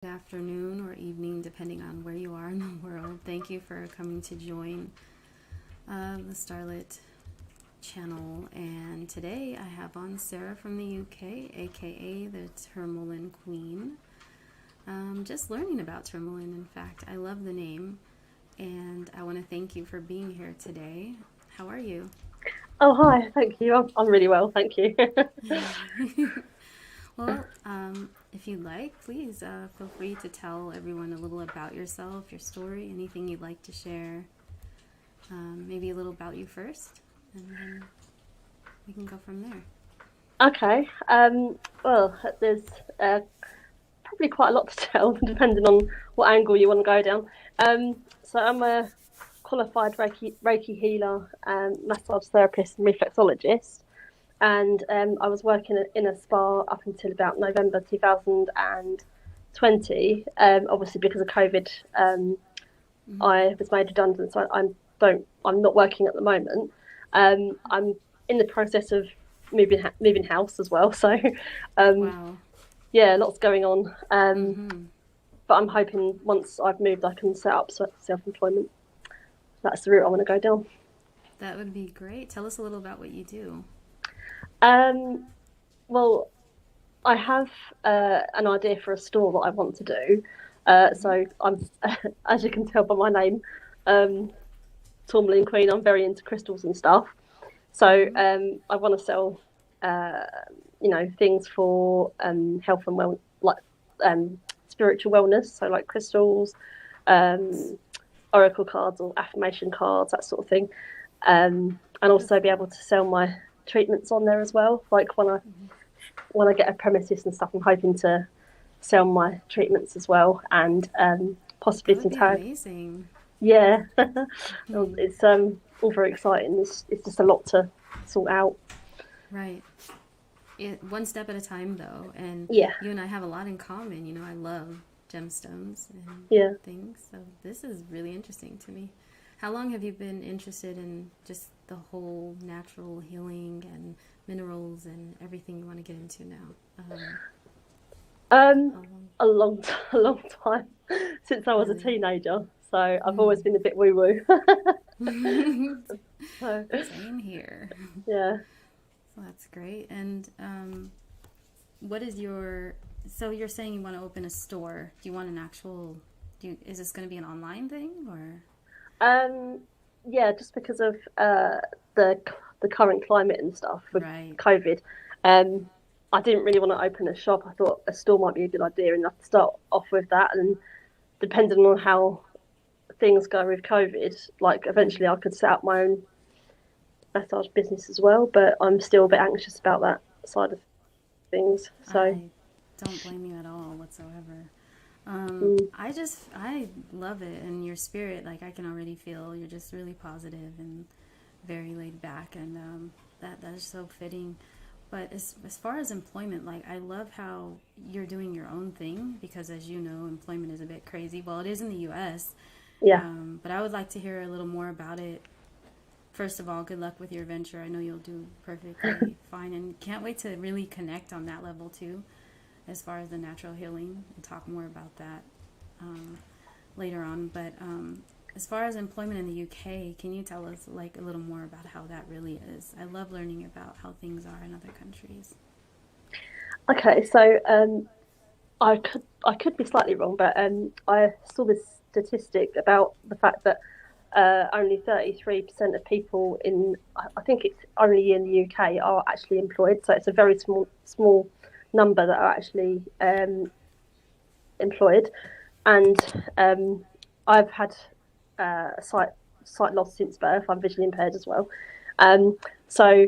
afternoon or evening, depending on where you are in the world. Thank you for coming to join the Starlit channel. And today I have on Sara from the UK, aka the Tourmaline Queen. Just learning about Tourmaline, in fact. I love the name, and I want to thank you for being here today. How are you? Oh, hi. Thank you. I'm really well. Thank you. Well, if you'd like, please feel free to tell everyone a little about yourself, your story, anything you'd like to share. Maybe a little about you first, and then we can go from there. Okay. Well, there's probably quite a lot to tell, depending on what angle you want to go down. So I'm a qualified Reiki healer, massage therapist, and reflexologist. And I was working in a spa up until about November 2020. Obviously, because of COVID, Mm-hmm. I was made redundant, so I'm not working at the moment. I'm in the process of moving house as well. So, um, Wow. yeah, lots going on. Mm-hmm. But I'm hoping once I've moved, I can set up self employment. That's the route I want to go down. That would be great. Tell us a little about what you do. Um, well, I have an idea for a store that I want to do. Mm-hmm. So I'm, as you can tell by my name, um, Tourmaline Queen. I'm very into crystals and stuff. So Mm-hmm. I want to sell, uh, things for health and like um, spiritual wellness. So like crystals, Yes. um, oracle cards or affirmation cards, that sort of thing. And also be Beautiful. able to sell my treatments on there as well. Like when I get a premises and stuff, I'm hoping to sell my treatments as well, and That possibly would some be tarot. amazing. Yeah, Hmm. it's all very exciting. It's just a lot to sort out. Right. One step at a time, though. And Yeah, you and I have a lot in common. I love gemstones and yeah. things. So this is really interesting to me. How long have you been interested in just the whole natural healing and minerals and everything you want to get into now? Um, How long? a long time since I was a Really? teenager. So I've always Mm. been a bit woo woo. So Same here. yeah. So that's great. And what is your? So you're saying you want to open a store? Do you want an actual? Is this going to be an online thing or? Um, yeah, just because of the the current climate and stuff with Right. COVID, um, I didn't really want to open a shop. I thought a store might be a good idea, and I'd start off with that. And depending on how things go with COVID, like Mm-hmm. eventually I could set up my own massage business as well. But I'm still a bit anxious about that side of things. So I don't blame you at all whatsoever. mm, I love it, and your spirit, like I can already feel you're just really positive and very laid back, and that is so fitting. But as far as employment, like I love how you're doing your own thing because, as you know, employment is a bit crazy. Well, it is in the U.S., yeah. but I would like to hear a little more about it. First of all, good luck with your venture. I know you'll do perfectly fine, and can't wait to really connect on that level too, as far as the natural healing, and talk more about that um, later on. But as far as employment in the UK, can you tell us like a little more about how that really is? I love learning about how things are in other countries. Okay, so I could be slightly wrong, but I saw this statistic about the fact that only 33% of people I think it's only in the UK, are actually employed. So it's a very small number that are actually employed. And I've had a sight loss since birth. I'm visually impaired as well. Um, so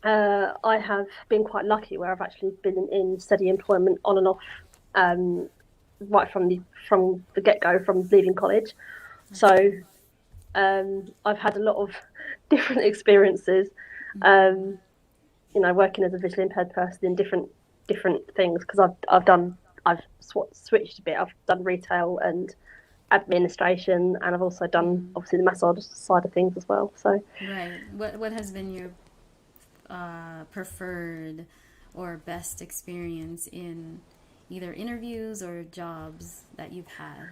I have been quite lucky where I've actually been in steady employment on and off, um, right from the get go, from leaving college. That's So good. I've had a lot of different experiences. Mm-hmm. Um, working as a visually impaired person in different things, because I've switched a bit. I've done retail and administration, and I've also done Mm-hmm. obviously the massage side of things as well. So Right. What has been your preferred or best experience in either interviews or jobs that you've had?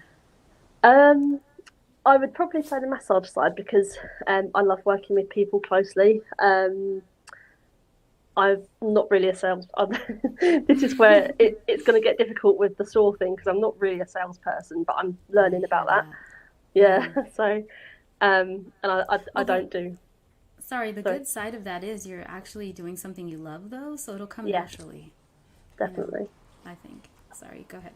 Um, I would probably say the massage side because I love working with people closely. I'm not really a sales. This is where it's going to get difficult with the store thing because I'm not really a salesperson, but I'm I learning hear about that. that. Yeah, Yeah. so and I Well, the don't do. sorry, the So good side of that is you're actually doing something you love, though, so it'll come yeah, naturally. You know, definitely. I think. Sorry, go ahead.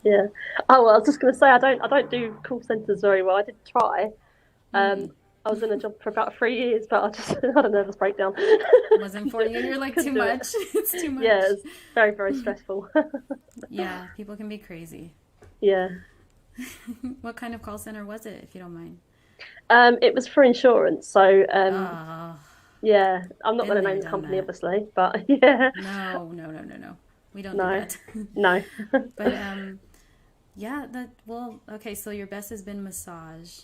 Yeah. Oh well, I was just going to say I don't do call centers very well. I did try. Um, Mm. I was in a job for about 3 years, but I just had a nervous breakdown. Wasn't for you. You're like too Couldn't do it. much. It's too Yeah, much. it's very very stressful. Yeah, people can be crazy. Yeah. What kind of call center was it, if you don't mind? It was for insurance, so Oh, yeah, I'm not going been to there, name the done company, that. obviously, but yeah, No, no, no, no, no. We don't do no, that. no, But yeah, that well, okay, so your best has been massage.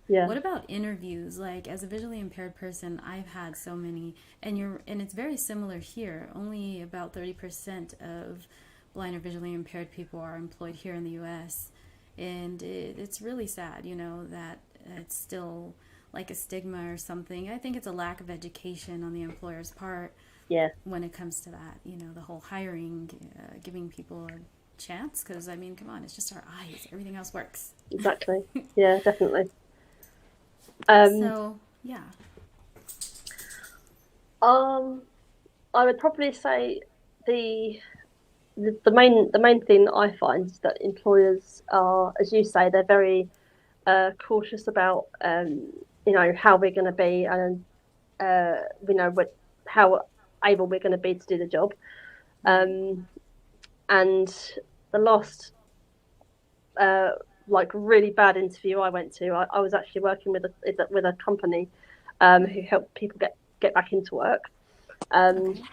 yeah, What about interviews? Like as a visually impaired person, I've had so many and it's very similar here. Only about 30% of blind or visually impaired people are employed here in the US. And it's really sad, that it's still like a stigma or something. I think it's a lack of education on the employer's part yeah, when it comes to that, the whole hiring, giving people a chance. Because, I mean, come on, it's just our eyes. Everything else works. exactly, yeah, definitely. Um, So, yeah. um, I would probably say the the main thing that I find is that employers are, as you say, they're very cautious about how we're going to be and how able we're going to be to do the job. Right. And the last uh, like really bad interview I went to, I was actually working with a company who Mm. helped people get back into work. Um, Okay.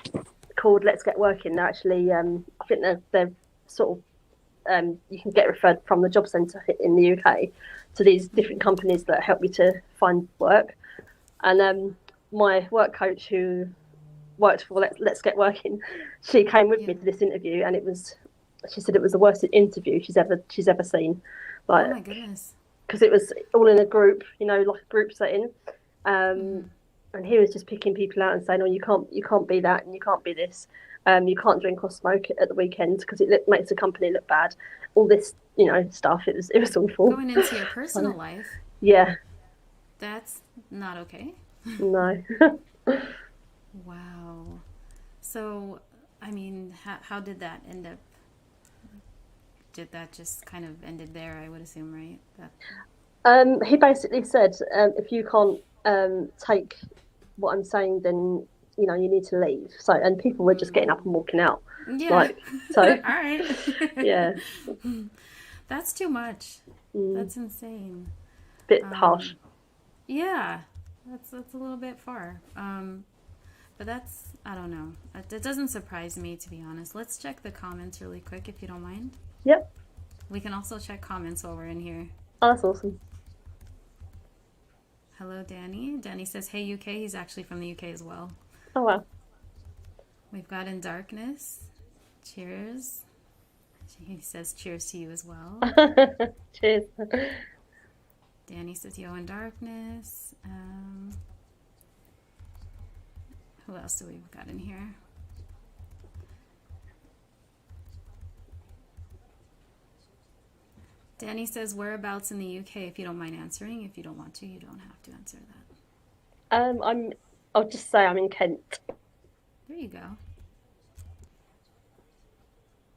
Called Let's Get Working. They're actually I think they're sort of you can get referred from the job centre in the UK to these different Mm-hmm. companies that help you to find work. And my work coach who worked for Let's Get Working, she came with Yeah. me to this interview, and she said it was the worst interview she's ever seen, Oh like my goodness. because it was all in a group, like a group setting, um, Mm-hmm. and he was just picking people out and saying, "Oh, you can't be that, and you can't be this, you can't drink or smoke at the weekend because makes the company look bad." All this, stuff. It was awful. Going into your So personal life, yeah, that's not okay. no. Wow. So, I mean, how did that end up? Did that just kind of ended there? I would assume, right? That. He basically said, if you can't take what I'm saying, then you need to leave. So, and people were just getting up Mm, and walking out, yeah. like All so. right. Yeah, That's too much. mm, That's insane. bit harsh. Um, yeah, that's a little bit far. But that's I don't know. It doesn't surprise me to be honest. Let's check the comments really quick if you don't mind. Yep. We can also check comments while we're in here. Oh, that's awesome. Hello, Danny. Danny says, "Hey, UK." He's actually from the UK as well. Oh wow. We've got In Darkness. Cheers. He says, "Cheers to you as well." Cheers. Danny says, "Yo, In Darkness." Who else do we've got in here? Danny says, "Whereabouts in the UK?" If you don't mind answering. If you don't want to, you don't have to answer that. I'm. I'll just say I'm in Kent. There you go.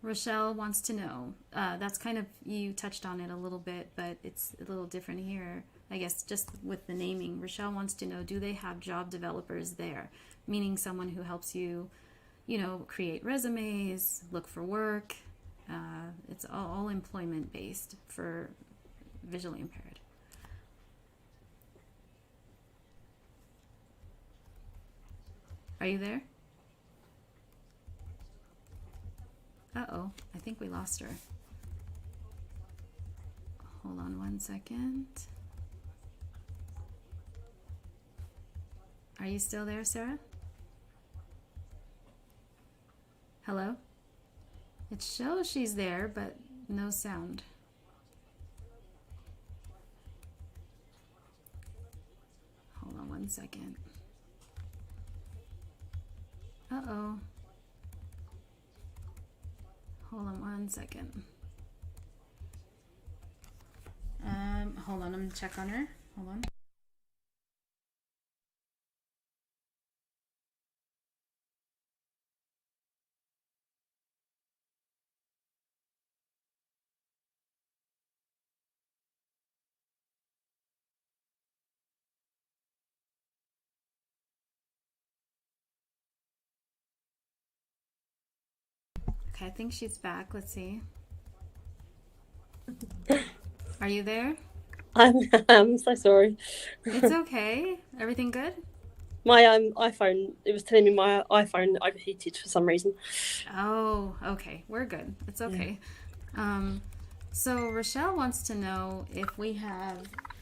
Rochelle wants to know. That's kind of, you touched on it a little bit, but it's a little different here. I guess just with the naming. Rochelle wants to know, do they have job developers there? Meaning someone who helps you, create resumes, look for work. It's all employment based for visually impaired. Are you there? Uh-oh, I think we lost her. Hold on one second. Are you still there, Sarah? Hello? It shows she's there, but no sound. Hold on 1 second. Uh-oh. Hold on 1 second. Hold on, I'm gonna check on her. Hold on. Okay, I think she's back. Let's see. Are you there? I'm so sorry. It's okay. Everything good? My iPhone, it was telling me my iPhone overheated for some reason. Oh, okay. We're good. It's Yeah. okay. Um, so Rochelle wants to know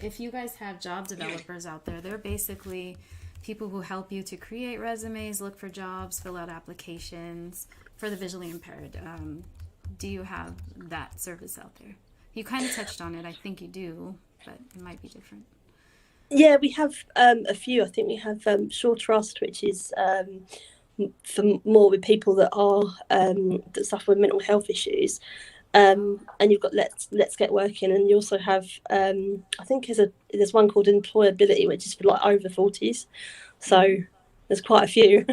if you guys have job developers out there. They're basically people who help you to create resumes, look for jobs, fill out applications for the visually impaired. Do you have that service out there? You kind of touched on it. I think you do, but it might be different. Yeah, we have a few. I think we have Sure Trust, which is for more with people that are that suffer with mental health issues. Oh, And you've got Let's Get Working, and you also have I think there's one called Employability, which is for like over 40s. So there's quite a few.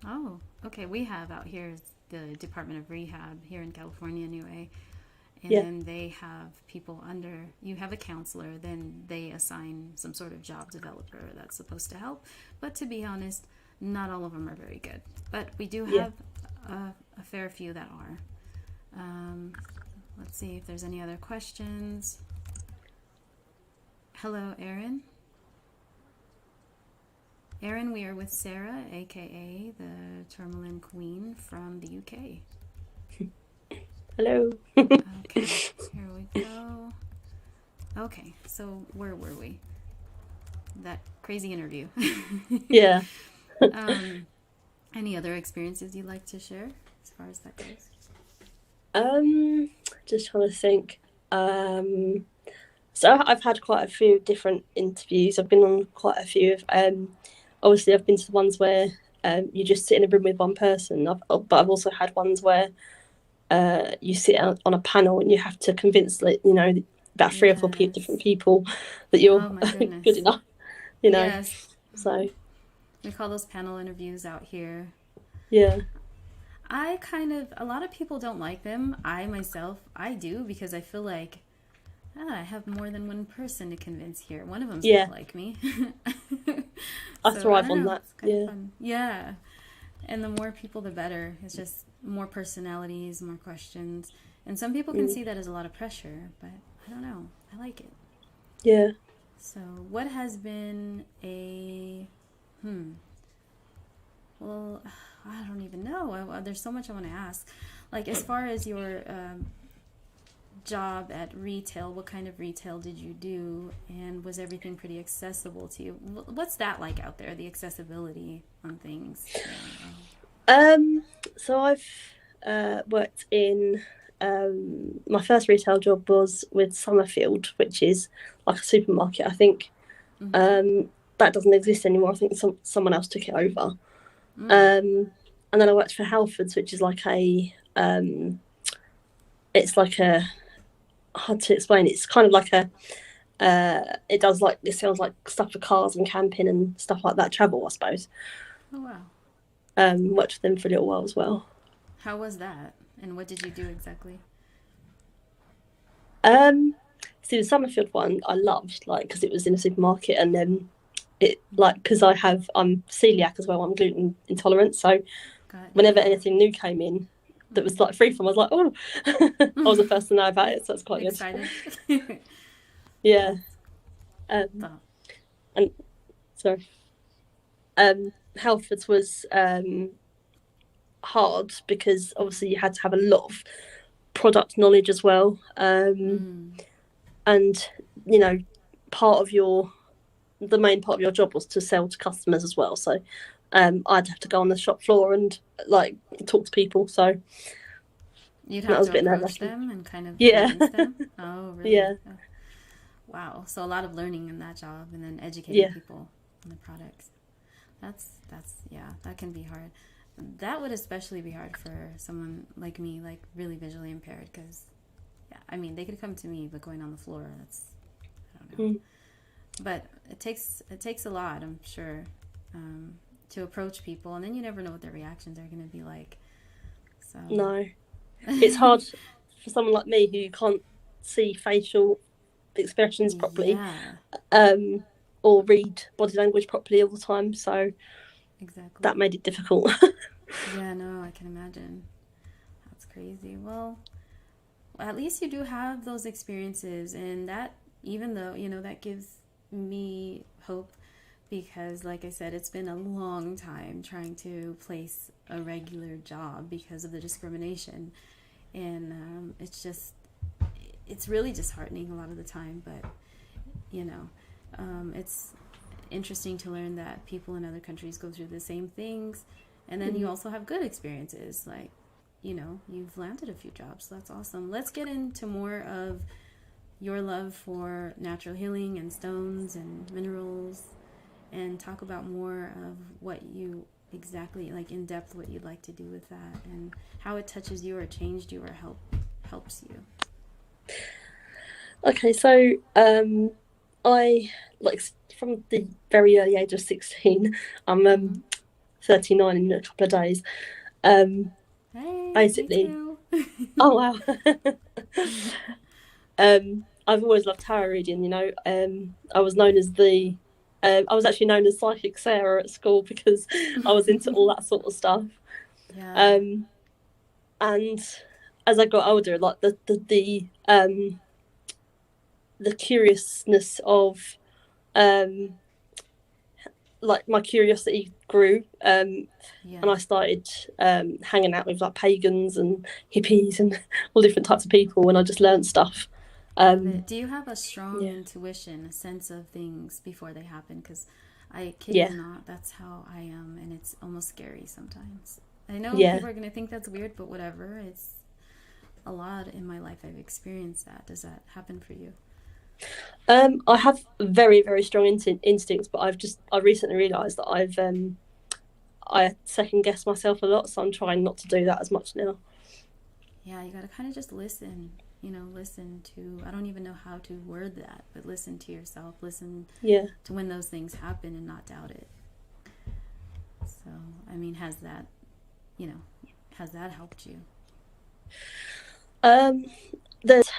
oh, okay. We have out here the Department of Rehab here in California, anyway. And Yeah, then they have people under you have a counselor, then they assign some sort of job developer that's supposed to help, but to be honest, not all of them are very good, but we do yeah. have a fair few that are. um, let's see if there's any other questions. Hello, Aaron, we are with Sara, aka the Tourmaline Queen from the UK. Hello. Okay, here we go. Okay, so where were we? That crazy interview. Yeah. um, any other experiences you'd like to share as far as that goes? Just trying to think. So I've had quite a few different interviews. I've been on quite a few of. Obviously, I've been to the ones where you just sit in a room with one person. But I've also had ones where you sit on a panel and you have to convince, like, about three or four different Yes. people that you're Oh my good goodness. enough. You know. Yes. So We call those panel interviews out here. yeah, A lot of people don't like them. I myself, I do because I feel like I have more than one person to convince here. One of them's yeah, gonna like me. I So I thrive don't on know. that. It's kind of Yeah, fun. Yeah. And the more people, the better. It's just more personalities, more questions. And some people can mm, see that as a lot of pressure, but I don't know. I like it. yeah. So, what has been hmm, well, I don't even know. There's so much I want to ask. Like, as far as your job at retail, what kind of retail did you do? And was everything pretty accessible to you? What's that like out there, the accessibility on things? Um, so I've worked in my first retail job was with Summerfield, which is like a supermarket. I think Mm-hmm. um, that doesn't exist anymore. I think someone else took it over. Mm. And then I worked for Halfords, which is like it's like a hard to explain. It's kind of like it does like it sounds like stuff for cars and camping and stuff like that. Travel, I suppose. Oh, wow. Worked with them for a little while as well. How was that? And what did you do exactly? Um, See, the Summerfield one I loved, like, because it was in a supermarket, and then it like because I'm celiac as well. I'm gluten intolerant, so Got you. whenever anything new came in that was like free from, I was like, oh, I was the first to know about it, so that's quite good. Excited? Yeah. That's Um, thought. and sorry. Halfords was hard because obviously you had to have a lot of product knowledge as well. Mm. And you know, part of the main part of your job was to sell to customers as well. So I'd have to go on the shop floor and like talk to people. So You'd And that have was a to bit approach nerve-wracking. them and kind of Yeah, convince them. Oh, really? yeah, Oh, wow. So a lot of learning in that job, and then educating yeah, people on the products. That's yeah, that can be hard. That would especially be hard for someone like me, like really visually impaired, because yeah, I mean they could come to me, but going on the floor, that's I don't know. mm, But it takes a lot, I'm sure, to approach people, and then you never know what their reactions are going to be like. So no. It's hard for someone like me who can't see facial expressions properly, yeah, um, or read body language properly all the time. So exactly. that made it difficult. Yeah, no, I can imagine. That's crazy. Well, at least you do have those experiences, and that, even though, that gives me hope because, like I said, it's been a long time trying to place a regular job because of the discrimination. And it's really disheartening a lot of the time, but, it's interesting to learn that people in other countries go through the same things. And then you also have good experiences, like, you've landed a few jobs. So that's awesome. Let's get into more of your love for natural healing and stones and minerals and talk about more of what you exactly, like in depth, what you'd like to do with that and how it touches you or changed you or helps you. Okay, so I like from the very early age of 16. I'm Mm-hmm. 39 in a couple of days. Um, Hey, me Basically, too. oh wow. I've always loved tarot reading. I was known as I was actually known as Psychic Sarah at school because I was into all that sort of stuff. Yeah. Um, and as I got older, like the curiousness of like my curiosity grew, and Yeah. I started hanging out with like pagans and hippies and all different types of people, and I just learned stuff. Love it. Um, Do you have a strong yeah, intuition, a sense of things before they happen? Because I kid you yeah, not, that's how I am, and it's almost scary sometimes. I know yeah. people are going to think that's weird, but whatever. It's a lot in my life I've experienced that. Does that happen for you? I have very, very strong instincts, but I recently realised that I second guess myself a lot, so I'm trying not to do that as much now. Yeah, you got to kind of just listen. Listen to, I don't even know how to word that, but listen to yourself. Listen Yeah. to when those things happen and not doubt it. So, I mean, you know, has that helped you? Um, there's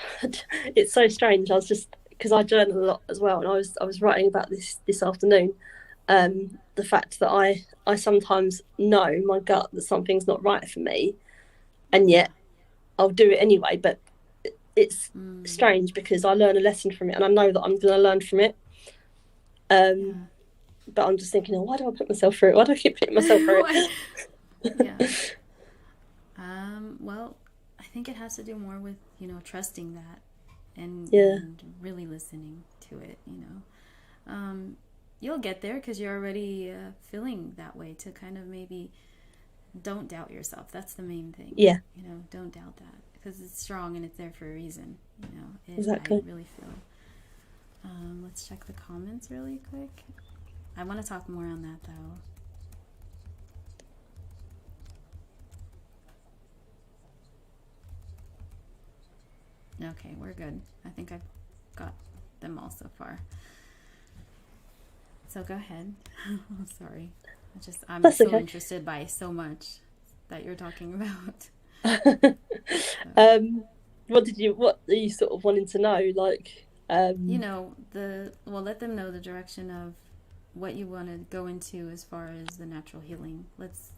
it's so strange. I was just because I journal a lot as well, and I was writing about this afternoon. The fact that I sometimes know my gut that something's not right for me, and Yeah. yet I'll do it anyway. But it's Mm, strange because I learn a lesson from it, and I know that I'm going to learn from it. Um, yeah. but I'm just thinking, oh, why do I put myself through it? Why do I keep putting myself through Why? Yeah. it? Well, I think it has to do more with, trusting that and Yeah, and really listening to it. You'll get there because you're already feeling that way to kind of maybe don't doubt yourself. That's the main thing. yeah, Don't doubt that because it's strong and it's there for a reason. I exactly. really feel. Let's check the comments really quick. I want to talk more on that though. Okay, we're good. I think I've got them all so far. So go ahead. I'm sorry. I'm That's so okay. interested by so much that you're talking about. So, um, what are you sort of wanting to know? Like, let them know the direction of what you want to go into as far as the natural healing. Let's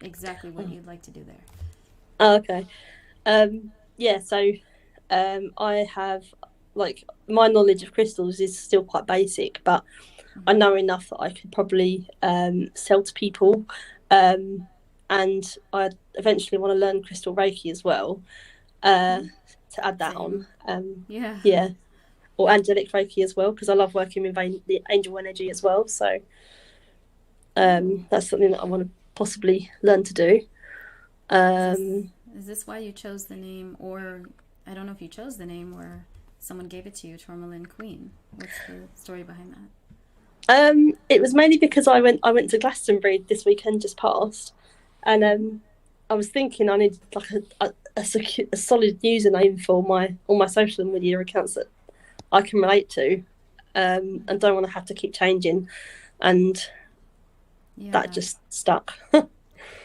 exactly what you'd like to do there. oh, okay. Yeah, so I have like my knowledge of crystals is still quite basic, but I Mm-hmm. know enough that I could probably sell to people. Um, and I eventually want to learn crystal Reiki as well, uh, Mm-hmm. to add that on. Same. Yeah. Yeah, or angelic Reiki as well, because I love working with the angel energy as well. So Ooh. that's something that I want to possibly learn to do. Is this Um, Is this why you chose the name, or I don't know if you chose the name or someone gave it to you, Tourmaline Queen? What's the story behind that? It was mainly because I went to Glastonbury this weekend just past, and I was thinking I needed like a solid username for all my social media accounts that I can relate to, and don't want to have to keep changing, and that Yeah, just stuck.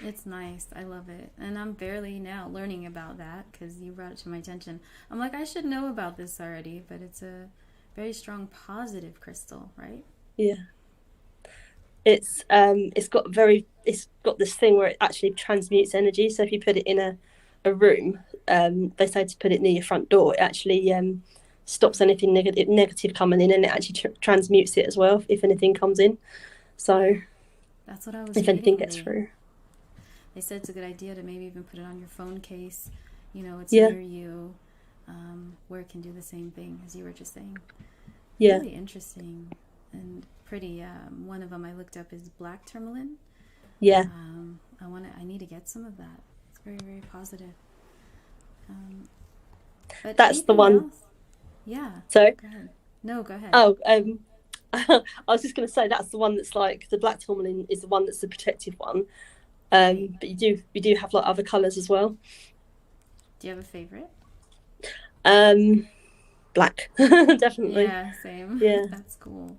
it's nice. I love it. And I'm barely now learning about that because you brought it to my attention. I'm like, I should know about this already, but it's a very strong positive crystal, right? Yeah, it's got this thing where it actually transmutes energy. So if you put it in a room, they say to put it near your front door. It actually stops anything negative coming in, and it actually transmutes it as well if anything comes in. So That's what I was if anything reading. gets through, They said it's a good idea to maybe even put it on your phone case. You know, it's yeah, near you, where it can do the same thing as you were just saying. yeah, Really interesting and pretty. One of them I looked up is black tourmaline. yeah. I need to get some of that. It's very, very positive. But That's the anything one. else? Yeah. So, Go ahead. No, go ahead. oh, I was just going to say that's the one that's like the black tourmaline is the one that's the protective one. Right. But you do have like other colours as well. Do you have a favorite? Black, definitely. Yeah, same. Yeah, That's cool.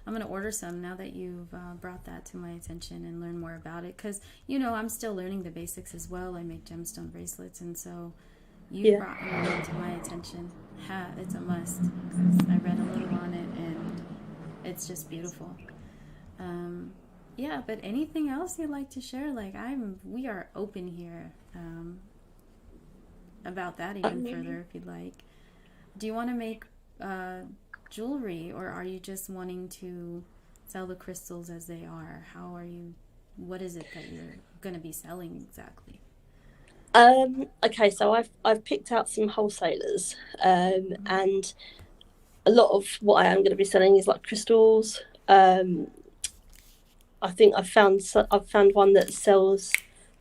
I'm gonna order some now that you've brought that to my attention and learn more about it. Because I'm still learning the basics as well. I make gemstone bracelets, and so you've yeah. brought one to my attention. It's a must because I read a little on it, and it's just beautiful. Um, yeah, but anything else you'd like to share? Like we are open here about that even further if you'd like. Do you want to make jewelry, or are you just wanting to sell the crystals as they are? How are you? What is it that you're going to be selling exactly? Okay, so I've picked out some wholesalers, and a lot of what I am going to be selling is like crystals. I think I've found one that sells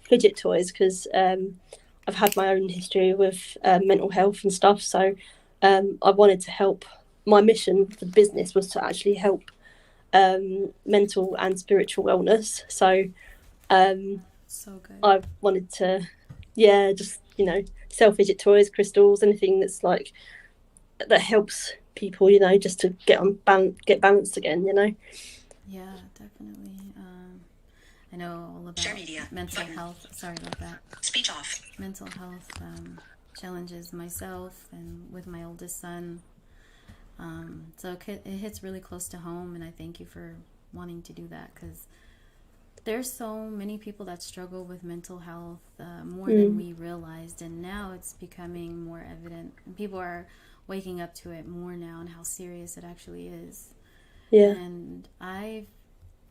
fidget toys because I've had my own history with mental health and stuff. So I wanted to help. My mission for the business was to actually help mental and spiritual wellness. So So good. I wanted to, yeah, just sell fidget toys, crystals, anything that's like that helps people, just to get balanced again. Yeah, definitely. I know all about mental health. Sorry about that. Speech off. Mental health challenges myself and with my oldest son. So it hits really close to home, and I thank you for wanting to do that because there's so many people that struggle with mental health more than we realized, and now it's becoming more evident. People are waking up to it more now and how serious it actually is. Yeah. And I've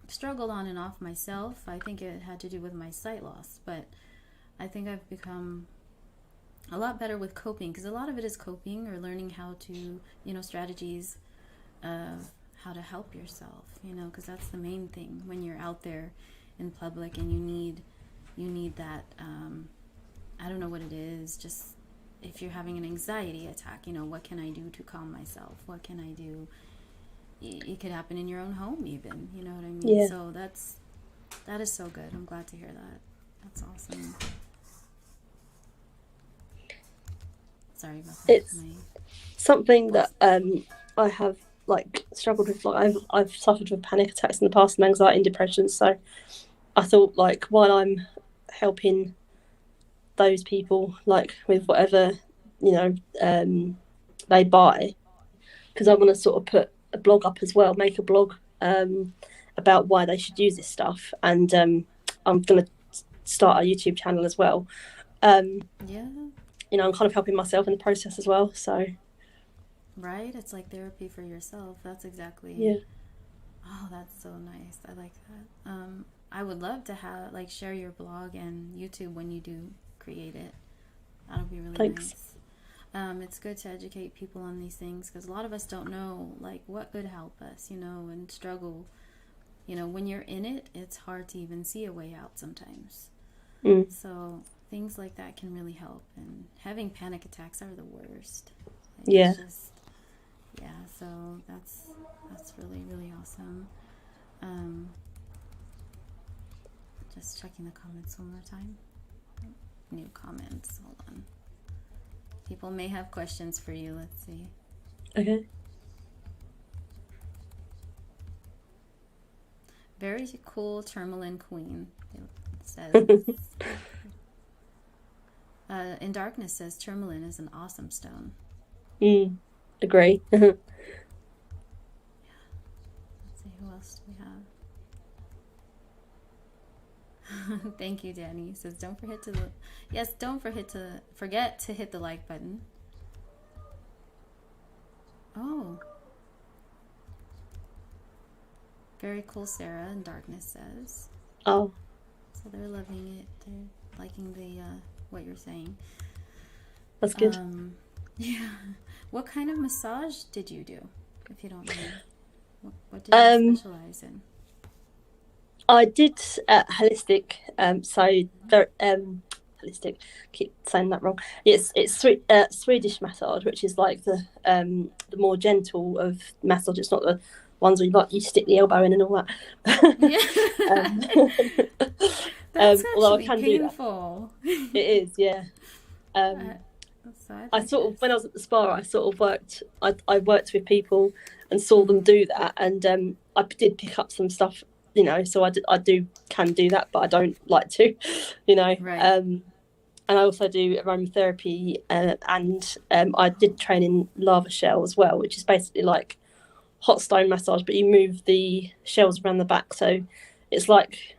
struggled on and off myself. I think it had to do with my sight loss, but I think I've become a lot better with coping because a lot of it is coping or learning how to, strategies of how to help yourself, because that's the main thing when you're out there in public and you need that, I don't know what it is, just if you're having an anxiety attack, what can I do to calm myself? What can I do? It could happen in your own home even, you know what I mean? Yeah. So that is so good. I'm glad to hear that. That's awesome. Sorry about that. It's something that I have like struggled with. Like I've suffered with panic attacks in the past and anxiety and depression. So I thought like while I'm helping those people like with whatever they buy, because I want to sort of put a blog up as well, make a blog about why they should use this stuff, and I'm going to start a YouTube channel as well. Yeah. I'm kind of helping myself in the process as well. So. Right? It's like therapy for yourself. That's exactly. Yeah. Oh, that's so nice. I like that. I would love to share your blog and YouTube when you do create it. That'll be really Thanks. nice. It's good to educate people on these things because a lot of us don't know what could help us, and struggle. When you're in it, it's hard to even see a way out sometimes. So things like that can really help. And having panic attacks are the worst. Like, Yeah. it's just, yeah. So that's really really awesome. Um, just checking the comments one more time. New comments. Hold on. People may have questions for you. Let's see. Okay. Very cool Tourmaline queen. It says. In Darkness says Tourmaline is an awesome stone. Agree. Let's see, who else do we have? Thank you, Danny. He says, don't forget to hit the like button. Oh. Very cool, Sara in Darkness says. Oh. So they're loving it. They're liking the what you're saying. That's good. Yeah. What kind of massage did you do, if you don't mind? What did you specialize in? I did holistic. So very holistic. Keep saying that wrong. It's Swedish massage, which is like the more gentle of massage. It's not the ones where you stick the elbow in and all that. Yeah. That's actually painful. It is, yeah. I sort of, when I was at the spa, I worked with people and saw them do that, and I did pick up some stuff, so I can do that, but I don't like to, Right. And I also do aromatherapy, and I did train in lava shell as well, which is basically like hot stone massage, but you move the shells around the back, so it's like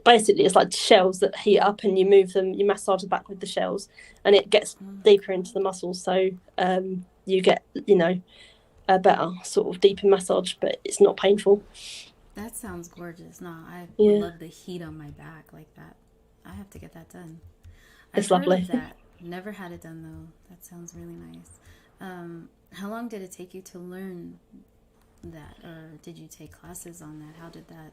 basically it's like shells that heat up, and you move them, you massage the back with the shells, and it gets deeper into the muscles, so you get a better sort of deeper massage, but it's not painful. That sounds gorgeous. No, I would love the heat on my back like that. I have to get that done. It's Heard lovely. of that. Never had it done though. That sounds really nice. How long did it take you to learn that, or did you take classes on that? How did that,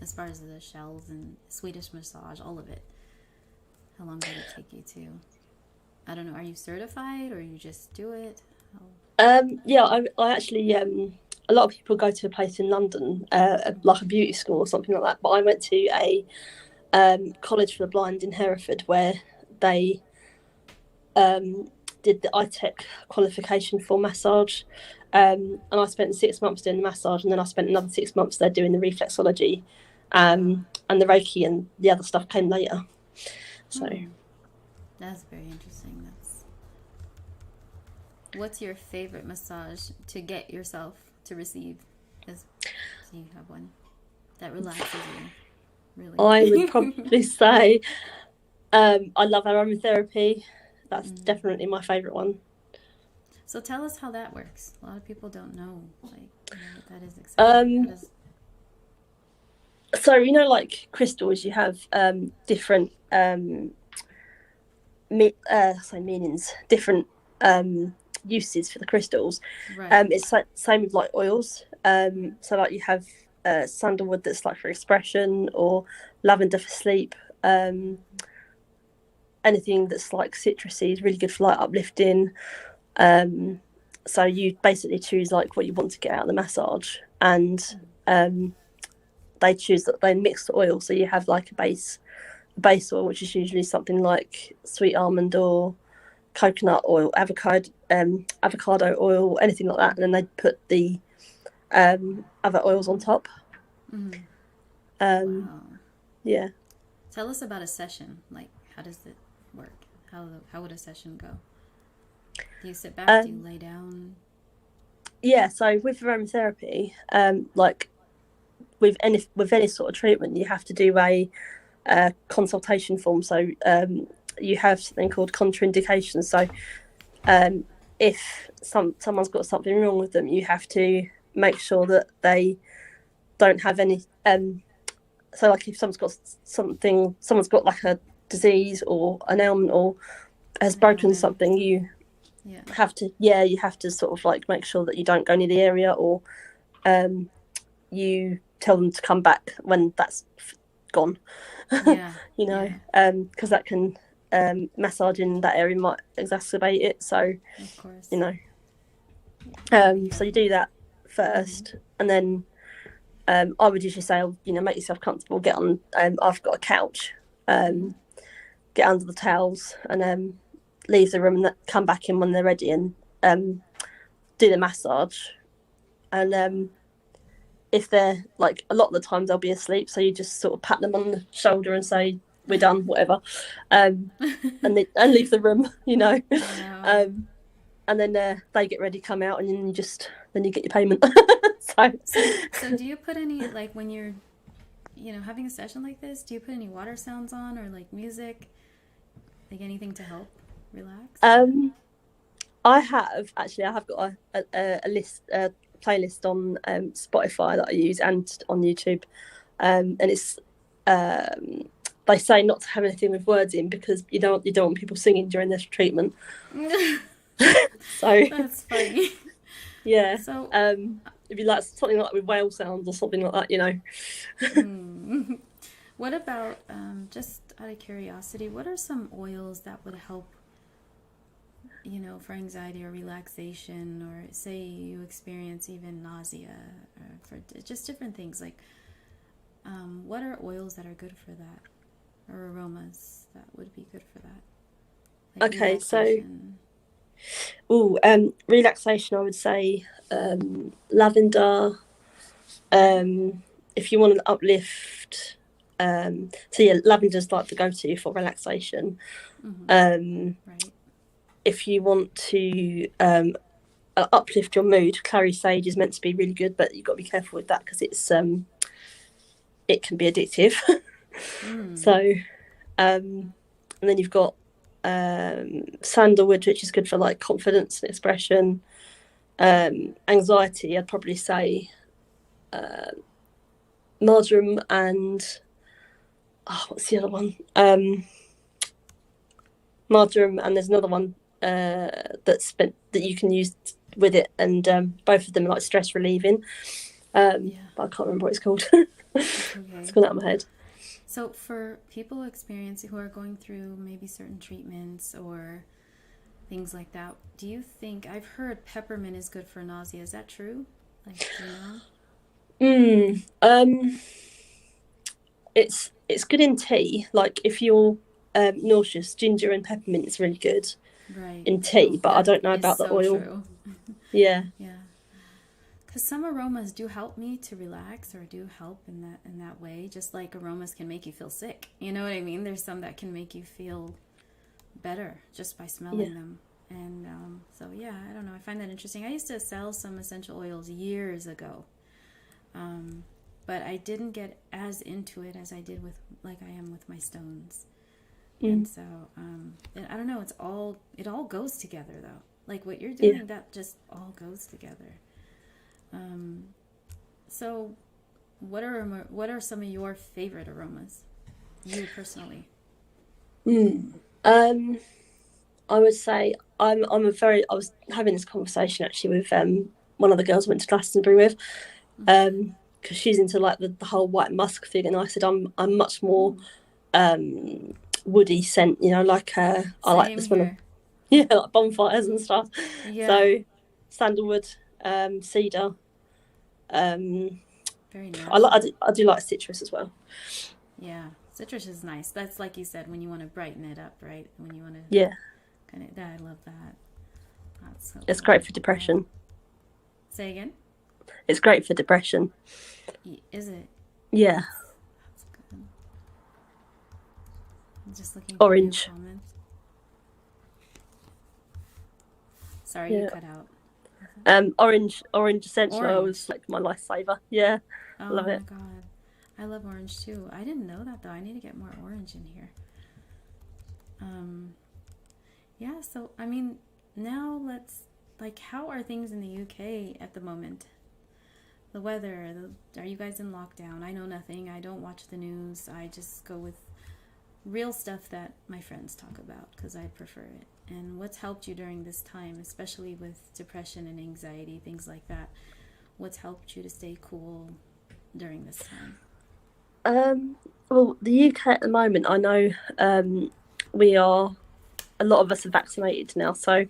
as far as the shells and Swedish massage, all of it? How long did it take you to? I don't know. Are you certified, or you just do it? Yeah, I actually. A lot of people go to a place in London, like a beauty school or something like that. But I went to a college for the blind in Hereford, where they did the ITEC qualification for massage, and I spent 6 months doing the massage, and then I spent another 6 months there doing the reflexology, and the Reiki, and the other stuff came later. So that's very interesting. What's your favorite massage to get yourself to receive? Do you have one that relaxes you? Really, I would probably say I love aromatherapy. That's definitely my favorite one. So tell us how that works. A lot of people don't know, what that is exactly. So like crystals, you have different meanings, different uses for the crystals. Right. It's like same with like oils. So like you have sandalwood that's like for expression, or lavender for sleep. Anything that's like citrusy is really good for like uplifting. So you basically choose like what you want to get out of the massage, and they mix the oil, so you have like a base oil, which is usually something like sweet almond or coconut oil, avocado oil, anything like that, and then they put the other oils on top. Wow. Yeah. Tell us about a session. Like, how does it work? How would a session go? Do you sit back? Do you lay down? Yeah. So with aromatherapy, like with any sort of treatment, you have to do a consultation form. So you have something called contraindications. So if someone's got something wrong with them, you have to make sure that they don't have any. So like if someone's got like a disease or an ailment, or has broken something, you have to sort of like make sure that you don't go near the area, or you tell them to come back when that's gone. Yeah. You know, Yeah. because that can massaging that area might exacerbate it. So, Of course. you know, Gotta be so you careful. do that first, and then I would usually say, you know, make yourself comfortable. Get on. I've got a couch. Get under the towels, and leave the room and come back in when they're ready, and do the massage. And if they're like, a lot of the times they'll be asleep, so you just sort of pat them on the shoulder and say, "We're done," whatever, and leave the room. You know, Wow. and then they get ready, come out, and then you get your payment. So do you put any, like, when you're, having a session like this, do you put any water sounds on, or like music, like anything to help relax? I have got a list, a playlist on Spotify that I use and on YouTube, and it's they say not to have anything with words in because you don't want people singing during this treatment. So That's funny. yeah, So, if you like something like with whale sounds or something like that, you know. what about, just out of curiosity, what are some oils that would help, for anxiety or relaxation, or say you experience even nausea, or for just different things? Like, what are oils that are good for that, or aromas that would be good for that? Like Okay, so relaxation. relaxation, I would say lavender. If you want an uplift, so yeah, lavender's like the go-to for relaxation. Right. If you want to uplift your mood, clary sage is meant to be really good, but you've got to be careful with that because it can be addictive. So, and then you've got sandalwood, which is good for like confidence and expression. Anxiety, I'd probably say marjoram and what's the other one? Marjoram, and there's another one that you can use with it, and both of them are like stress relieving. But I can't remember what it's called. It's It's okay. gone out of my head. So for people who are going through maybe certain treatments or things like that, do you think, I've heard peppermint is good for nausea? Is that true? Like, do you know? It's good in tea. Like if you're nauseous, ginger and peppermint is really good Right. in Oh, tea. But I that don't know is about the so oil. true. Yeah. Yeah. Because some aromas do help me to relax, or do help in that way. Just like aromas can make you feel sick. You know what I mean? There's some that can make you feel better just by smelling them. And so yeah, I don't know. I find that interesting. I used to sell some essential oils years ago, but I didn't get as into it as I did with, like I am with my stones. And so and I don't know. It all goes together though. Like what you're Yeah. doing, that just all goes together. So, what are some of your favorite aromas, you personally? I would say I was having this conversation actually with one of the girls I went to Glastonbury with, because she's into like the whole white musk thing, and I said I'm much more woody scent, you know, like I like Same this one of, here. yeah, like bonfires and stuff. Yeah, So sandalwood, cedar. Um, very natural. I do like citrus as well. Yeah, citrus is nice. That's like you said, when you want to brighten it up, right? When you want to Yeah, kind of. I love that. That's so it's cool. great for Yeah. depression. Say again. It's great for depression. Is it? Yeah, That's good. I'm just looking through new orange. comments. Sorry, you Yeah. cut out. Orange essential oil Orange. is like my lifesaver. Yeah, I Oh love my it. god. I love orange too. I didn't know that though. I need to get more orange in here. Um, yeah, so I mean, now let's, like, how are things in the UK at the moment? The weather, are you guys in lockdown? I know nothing. I don't watch the news. I just go with real stuff that my friends talk about because I prefer it. And what's helped you during this time, especially with depression and anxiety, things like that? What's helped you to stay cool during this time? Well, the UK at the moment, I know we are, a lot of us are vaccinated now, so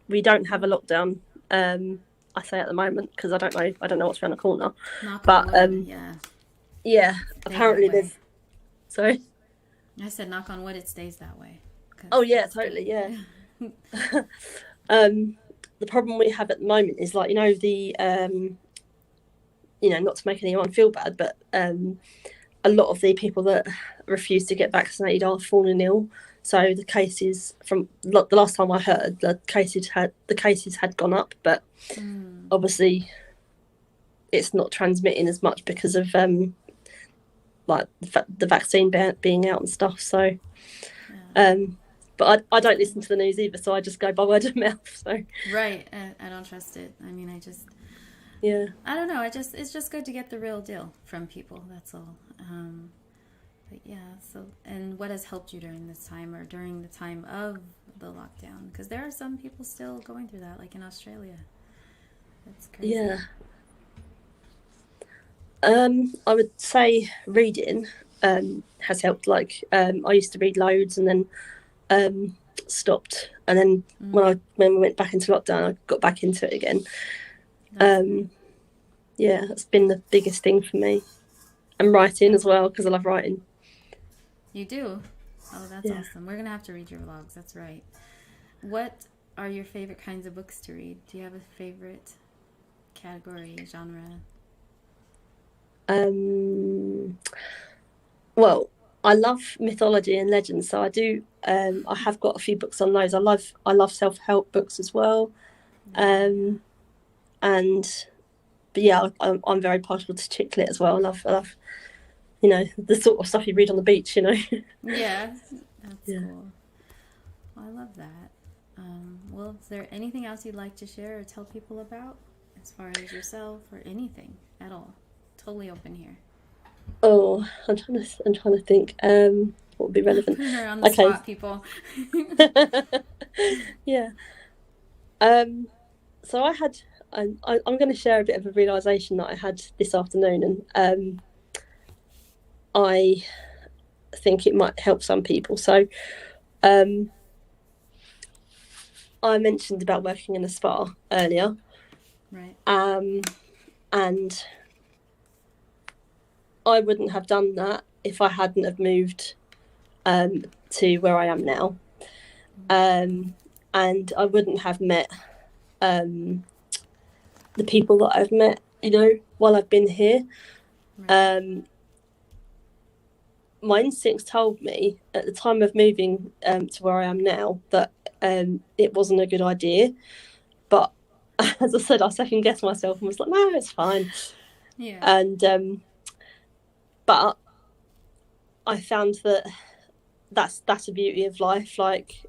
we don't have a lockdown. I say at the moment because I don't know what's around the corner, Knock on but wood. Yeah. yeah, Stays that apparently way. there's. Sorry. I said knock on wood. It stays that way. Oh Because yeah, that's good. totally, yeah. The problem we have at the moment is like not to make anyone feel bad, but a lot of the people that refuse to get vaccinated are falling ill. So the cases, from the last time I heard, the cases had gone up, but obviously it's not transmitting as much because of like the vaccine being out and stuff. So, but I don't listen to the news either, so I just go by word of mouth. So Right. I don't trust it. I mean, yeah, I don't know. It's just good to get the real deal from people. That's all. But yeah. So, and what has helped you during this time or during the time of the lockdown? Because there are some people still going through that, like in Australia. That's crazy. yeah. I would say reading has helped. Like I used to read loads and then stopped, and then when we went back into lockdown, I got back into it again. Yeah, that's been the biggest thing for me, and writing as well because I love writing. You do? Oh, that's awesome. We're gonna have to read your vlogs. That's right. What are your favorite kinds of books to read? Do you have a favorite category, genre? Well, I love mythology and legends, so I do. I have got a few books on those. I love self-help books as well, and but yeah, I'm very partial to chick lit as well. I love the sort of stuff you read on the beach. Yeah, that's cool. Well, I love that. Well, is there anything else you'd like to share or tell people about as far as yourself or anything at all? Totally open here. Oh, I'm trying to think. What would be relevant? Putting her on the Okay. spot, people. Yeah. So I'm going to share a bit of a realization that I had this afternoon, and I think it might help some people. So, I mentioned about working in a spa earlier, Right. and I wouldn't have done that if I hadn't have moved to where I am now, and I wouldn't have met the people that I've met, while I've been here. Right. My instincts told me at the time of moving to where I am now that it wasn't a good idea. But as I said, I second guessed myself and was like, no, it's fine. Yeah. And but I found that that's the beauty of life. Like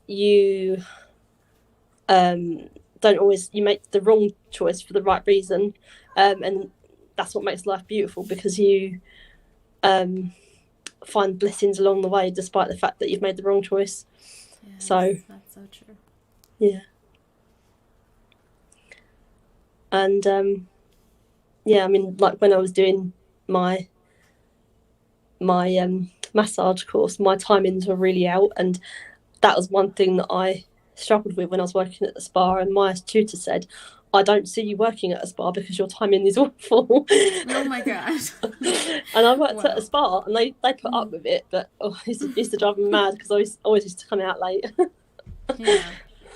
you don't always, you make the wrong choice for the right reason, and that's what makes life beautiful, because you find blessings along the way despite the fact that you've made the wrong choice. Yes, so that's so true. Yeah. And yeah, I mean, like when I was doing my massage course, my timings were really out, and that was one thing that I struggled with when I was working at the spa. And my tutor said, I don't see you working at a spa because your timing is awful. Oh my gosh. And I worked Wow. at a spa, and they put up with it, but it used to drive me mad because I always used to come out late. Yeah.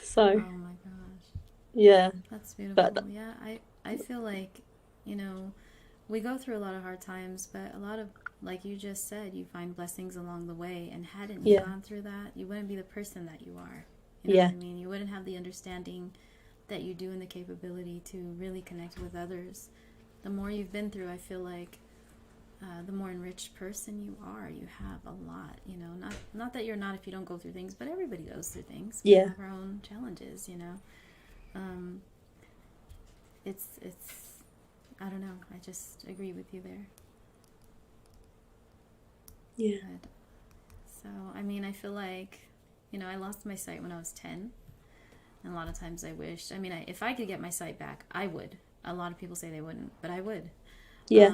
So Oh my gosh. yeah, That's beautiful. but Yeah, I feel like, we go through a lot of hard times, but a lot of, like you just said, you find blessings along the way. And hadn't you gone through that, you wouldn't be the person that you are. You know what I mean? You wouldn't have the understanding that you do and the capability to really connect with others. The more you've been through, I feel like the more enriched person you are. You have a lot, not that you're not if you don't go through things, but everybody goes through things. We have our own challenges, it's I don't know, I just agree with you there. Yeah. But, so I mean, I feel like, I lost my sight when I was 10, and a lot of times I wished, if I could get my sight back, I would. A lot of people say they wouldn't, but I would. Yeah.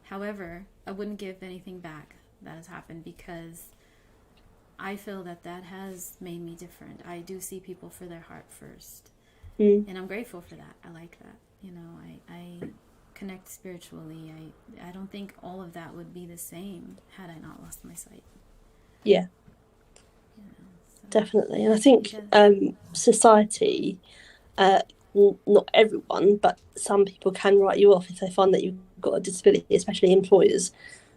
However, I wouldn't give anything back that has happened because I feel that that has made me different. I do see people for their heart first. And I'm grateful for that. I like that. You know, I connect spiritually. I don't think all of that would be the same had I not lost my sight. Yeah, You know, so definitely. And I think society, not everyone, but some people can write you off if they find that you've got a disability, especially employers.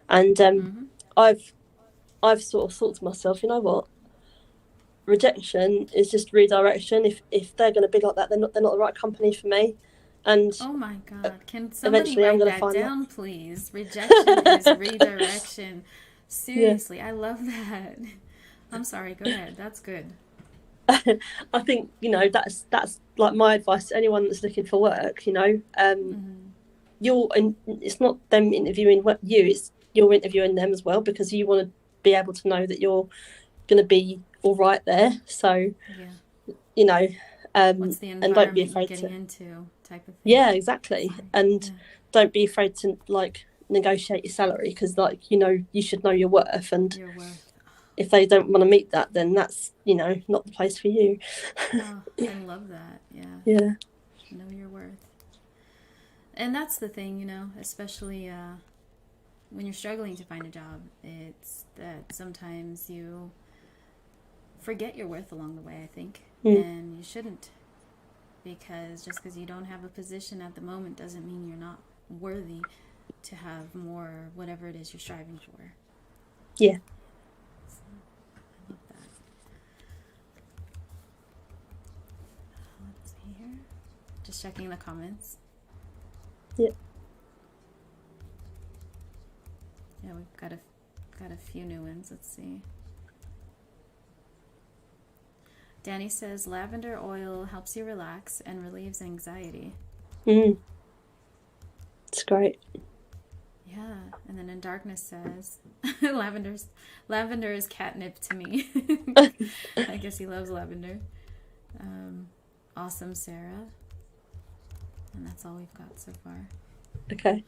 And I've sort of thought to myself, you know what? Rejection is just redirection. If they're going to be like that, they're not the right company for me. And oh my God. Can somebody eventually, I'm write going to that find down, please? Rejection is redirection. Yeah. Seriously, I love that. I'm sorry, go ahead. That's good. I think, you know, that's like my advice to anyone that's looking for work. You know, it's not them interviewing you; it's you're interviewing them as well, because you want to be able to know that you're going to be all right there. So, Yeah. you know, What's the and don't be environment you're afraid getting to. into type of thing. Yeah, exactly. Sorry. And Yeah. don't be afraid to like negotiate your salary, because, like, you know, you should know your worth. And Your worth. if they don't want to meet that, then that's, you know, not the place for you. Oh, I love that. Yeah. Yeah. Know your worth. And that's the thing, you know, especially when you're struggling to find a job, it's that sometimes you forget your worth along the way, I think. And you shouldn't, because just because you don't have a position at the moment doesn't mean you're not worthy to have more, whatever it is you're striving for. Yeah. So, I love that. Let's see here. Just checking the comments. Yeah. Yeah, we've got a few new ones. Let's see. Danny says lavender oil helps you relax and relieves anxiety. It's great. Yeah, and then in darkness says lavender is catnip to me. I guess he loves lavender. Awesome, Sarah. And that's all we've got so far. Okay.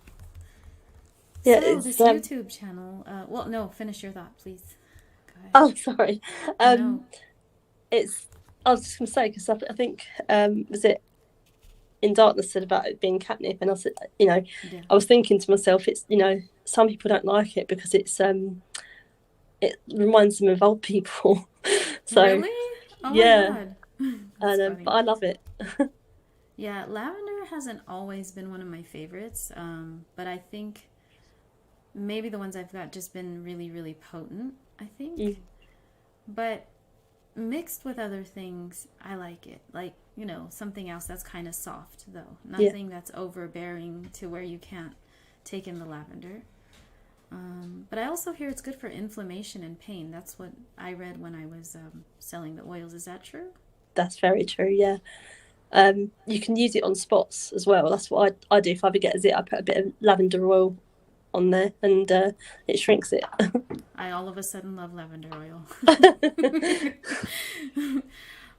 Yeah, so it's this YouTube channel. Well, no, finish your thought, please. Go ahead. Oh, sorry. No. It's. I was just going to say, because I think was it in darkness said about it being catnip, and I said, you know, Yeah. I was thinking to myself, it's, you know, some people don't like it because it's it reminds them of old people. So Really? Oh yeah, my God. That's funny. but I love it. Yeah, lavender hasn't always been one of my favorites, but I think maybe the ones I've got just been really, really potent, I think. But mixed with other things, I like it. Like, you know, something else that's kind of soft, though. Nothing that's overbearing to where you can't take in the lavender. But I also hear it's good for inflammation and pain. That's what I read when I was selling the oils. Is that true? That's very true, yeah. You can use it on spots as well. That's what I do. If I ever get a zit, I put a bit of lavender oil on there, and it shrinks it. I all of a sudden love lavender oil.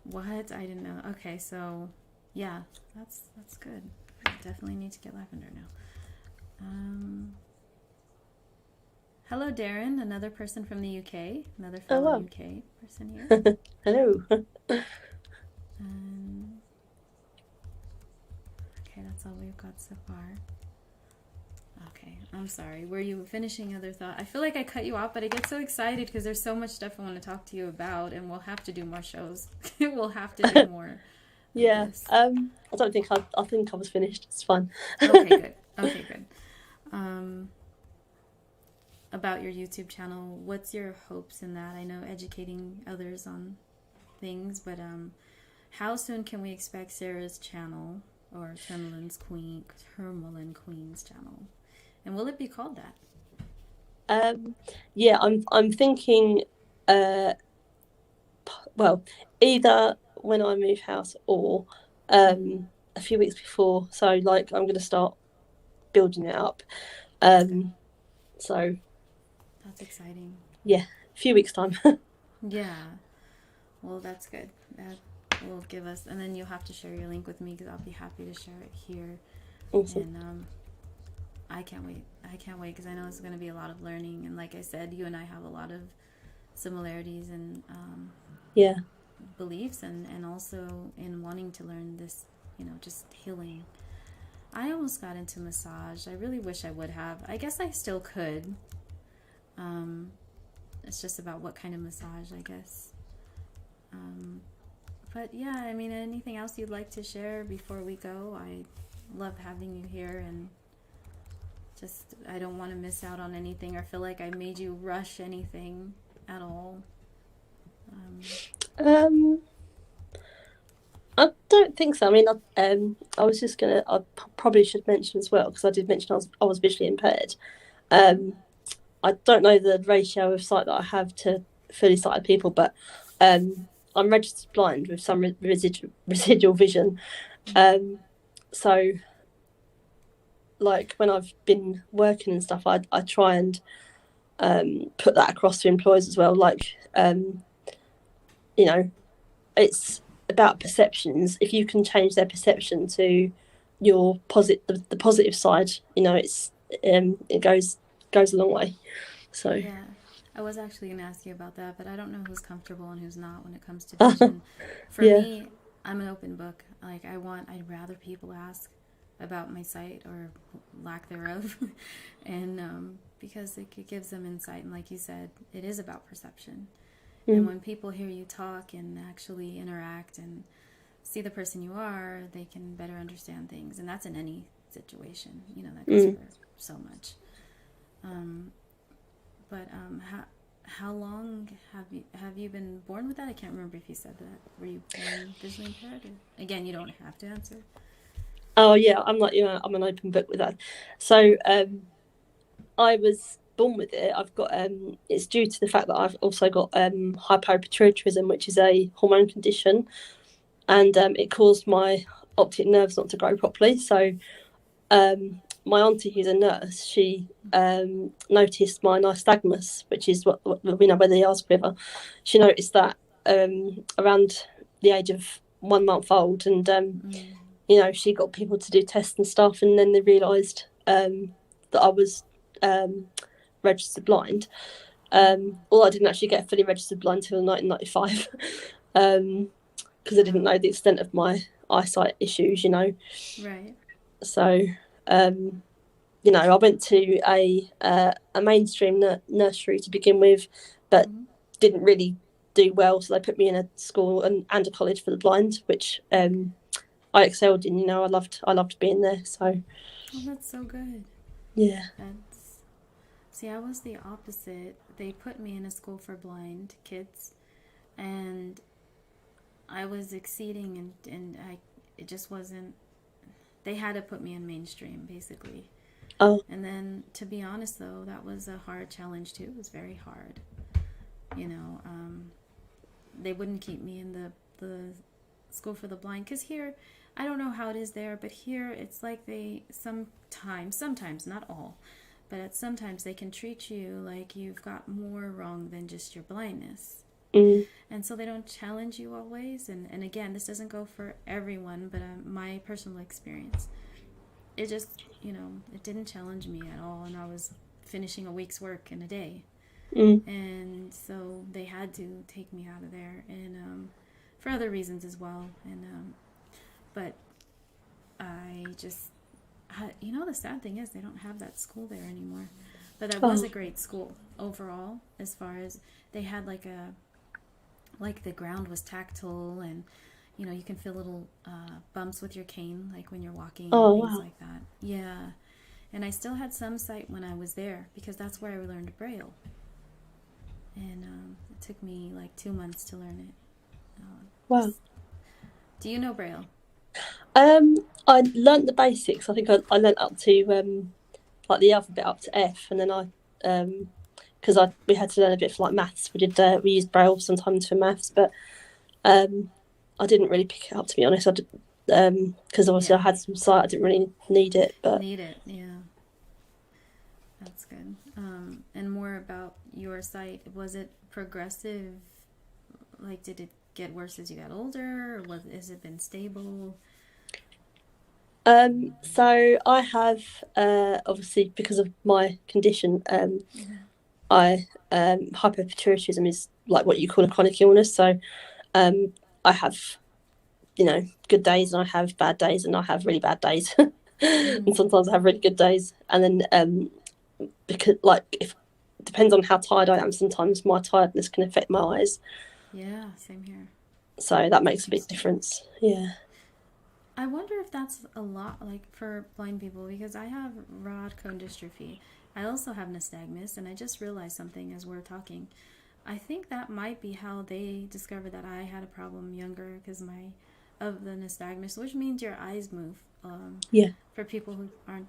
What? I didn't know. Okay, so yeah, that's good. I definitely need to get lavender now. Hello, Darren, another person from the UK, another fellow UK person here. Hello. Okay, that's all we've got so far. Okay, I'm sorry. Were you finishing other thought? I feel like I cut you off, but I get so excited because there's so much stuff I want to talk to you about, and we'll have to do more shows. We'll have to do more. Yeah. I don't think I think I was finished. It's fine. Okay, good. Okay, good. About your YouTube channel, what's your hopes in that? I know educating others on things, but how soon can we expect Sarah's channel or Tourmaline Queen's channel? And will it be called that? Yeah, I'm thinking well, either when I move house or a few weeks before. So like I'm going to start building it up. So that's exciting. Yeah, a few weeks time. Yeah. Well, that's good. That will give us, and then you'll have to share your link with me because I'll be happy to share it here. Awesome. And I can't wait. I can't wait because I know it's going to be a lot of learning. And like I said, you and I have a lot of similarities and Yeah. beliefs, and also in wanting to learn this, just healing. I almost got into massage. I really wish I would have. I guess I still could. Um, it's just about what kind of massage, I guess. Um, but yeah, I mean, anything else you'd like to share before we go? I love having you here, and just I don't want to miss out on anything or feel like I made you rush anything at all. Um, I don't think so. I mean, I was just gonna. I probably should mention as well because I did mention I was visually impaired. I don't know the ratio of sight that I have to fully sighted people, but I'm registered blind with some residual vision. So, like when I've been working and stuff, I try and put that across to employers as well. Like, you know, it's about perceptions. If you can change their perception to your the positive side, it goes a long way. So, Yeah, I was actually going to ask you about that, but I don't know who's comfortable and who's not when it comes to vision. For yeah, me, I'm an open book. Like I'd rather people ask about my sight or lack thereof, and because it gives them insight. And like you said, it is about perception. And when people hear you talk and actually interact and see the person you are, they can better understand things. And that's in any situation. That goes for so much. But how long have you been born with that? I can't remember if you said that. Were you born visually impaired? Or, again, you don't have to answer. Oh yeah, I'm like you. I'm an open book with that. So I was born with it. I've got it's due to the fact that I've also got hypopituitarism, which is a hormone condition, and it caused my optic nerves not to grow properly. So my auntie, who's a nurse, she noticed my nystagmus, which is what we know where the R's quiver. She noticed that around the age of 1 month old, and she got people to do tests and stuff, and then they realised that I was registered blind. Although I didn't actually get fully registered blind until 1995, because I didn't know the extent of my eyesight issues, Right. So, I went to a mainstream nursery to begin with, but didn't really do well. So they put me in a school and a college for the blind, which I excelled in. I loved being there. So, Oh, that's so good. yeah. See, I was the opposite. They put me in a school for blind kids, and I was exceeding, and it just wasn't. They had to put me in mainstream, basically. Oh. And then, to be honest, though, that was a hard challenge too. It was very hard. They wouldn't keep me in the school for the blind because here, I don't know how it is there, but here it's like they sometimes, not all, but sometimes they can treat you like you've got more wrong than just your blindness. And so they don't challenge you always. And again, this doesn't go for everyone, but my personal experience, it just, it didn't challenge me at all. And I was finishing a week's work in a day. And so they had to take me out of there, and for other reasons as well. And but I just, the sad thing is they don't have that school there anymore. But that was a great school overall, as far as they had like the ground was tactile, and you can feel little bumps with your cane, like when you're walking and things like that. Yeah. And I still had some sight when I was there because that's where I learned Braille. And it took me like 2 months to learn it. Wow. Do you know Braille? I learnt the basics. I think I learnt up to like the alphabet up to F, and then because we had to learn a bit for like maths. We used Braille sometimes for maths, but I didn't really pick it up, to be honest. Because obviously I had some sight, I didn't really need it. But Yeah. That's good. And more about your sight. Was it progressive? Like, did it get worse as you got older, or has it been stable? So I have obviously because of my condition, Hmm. I hyperpatriotism is like what you call a chronic illness. So um, I have good days and I have bad days and I have really bad days, and Mm. sometimes I have really good days. And then because like if depends on how tired I am, sometimes my tiredness can affect my eyes. Yeah, same here. So that makes a big Interesting. difference. Yeah. I wonder if that's a lot like for blind people because I have rod cone dystrophy. I also have nystagmus, and I just realized something as we're talking. I think that might be how they discovered that I had a problem younger because my of the nystagmus, which means your eyes move. Yeah. For people who aren't,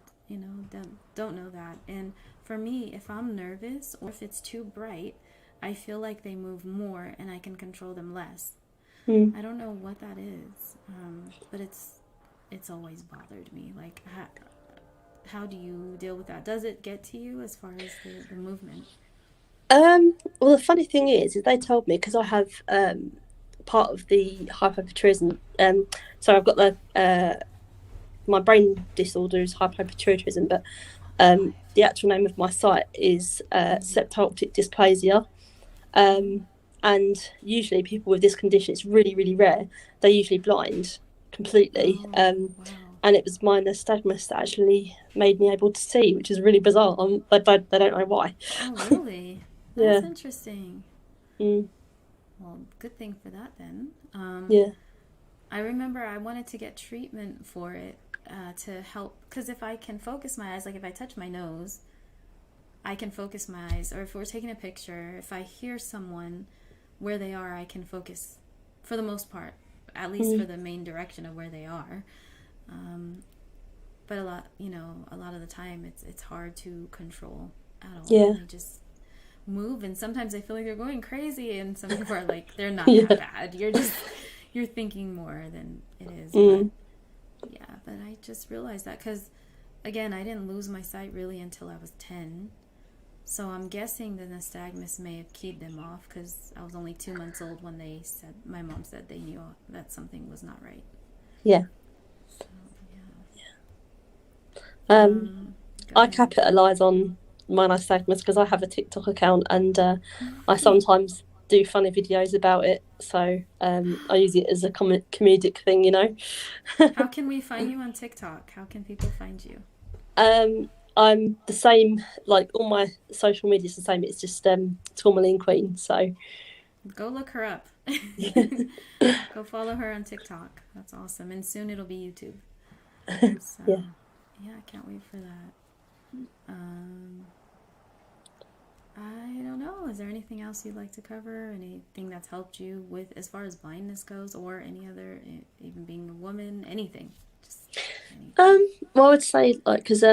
don't know that. And for me, if I'm nervous or if it's too bright, I feel like they move more and I can control them less. Mm. I don't know what that is, but it's always bothered me. Like, how do you deal with that? Does it get to you as far as the movement? Well, the funny thing is they told me because I have part of the hyperpatriotism. So I've got the my brain disorder is hyperpatriotism, but the actual name of my site is Mm-hmm. septal-optic dysplasia. Um, and usually people with this condition, it's really, really rare. They're usually blind completely. Oh, wow. And it was my nystagmus that actually made me able to see, which is really bizarre. They don't know why. Oh, really? Yeah. That's interesting. Mm, Well, good thing for that then. yeah. I remember I wanted to get treatment for it to help because if I can focus my eyes, like if I touch my nose, I can focus my eyes. Or if we're taking a picture, if I hear someone where they are, I can focus for the most part, at least for Mm, the main direction of where they are. Um, but a lot of the time, it's hard to control at all, yeah. and they just move. And sometimes I feel like they're going crazy, and some people are like, they're not that Yeah. bad. You're thinking more than it is. But Mm, yeah, but I just realized that because again, I didn't lose my sight really until I was 10. So I'm guessing the nystagmus may have keyed them off because I was only 2 months old when my mom said they knew that something was not right. yeah. So, yeah. Um, Go I ahead. capitalise on my nystagmus because I have a TikTok account and I sometimes do funny videos about it. So I use it as a comedic thing. How can we find you on TikTok? How can people find you? I'm the same, like all my social media is the same. It's just Tourmaline Queen. So Go look her up. Go follow her on TikTok. That's awesome. And soon it'll be YouTube. So, yeah. yeah, I can't wait for that. Um, I don't know. Is there anything else you'd like to cover? Anything that's helped you with as far as blindness goes, or any other, even being a woman, anything, just anything. Well, I would say like because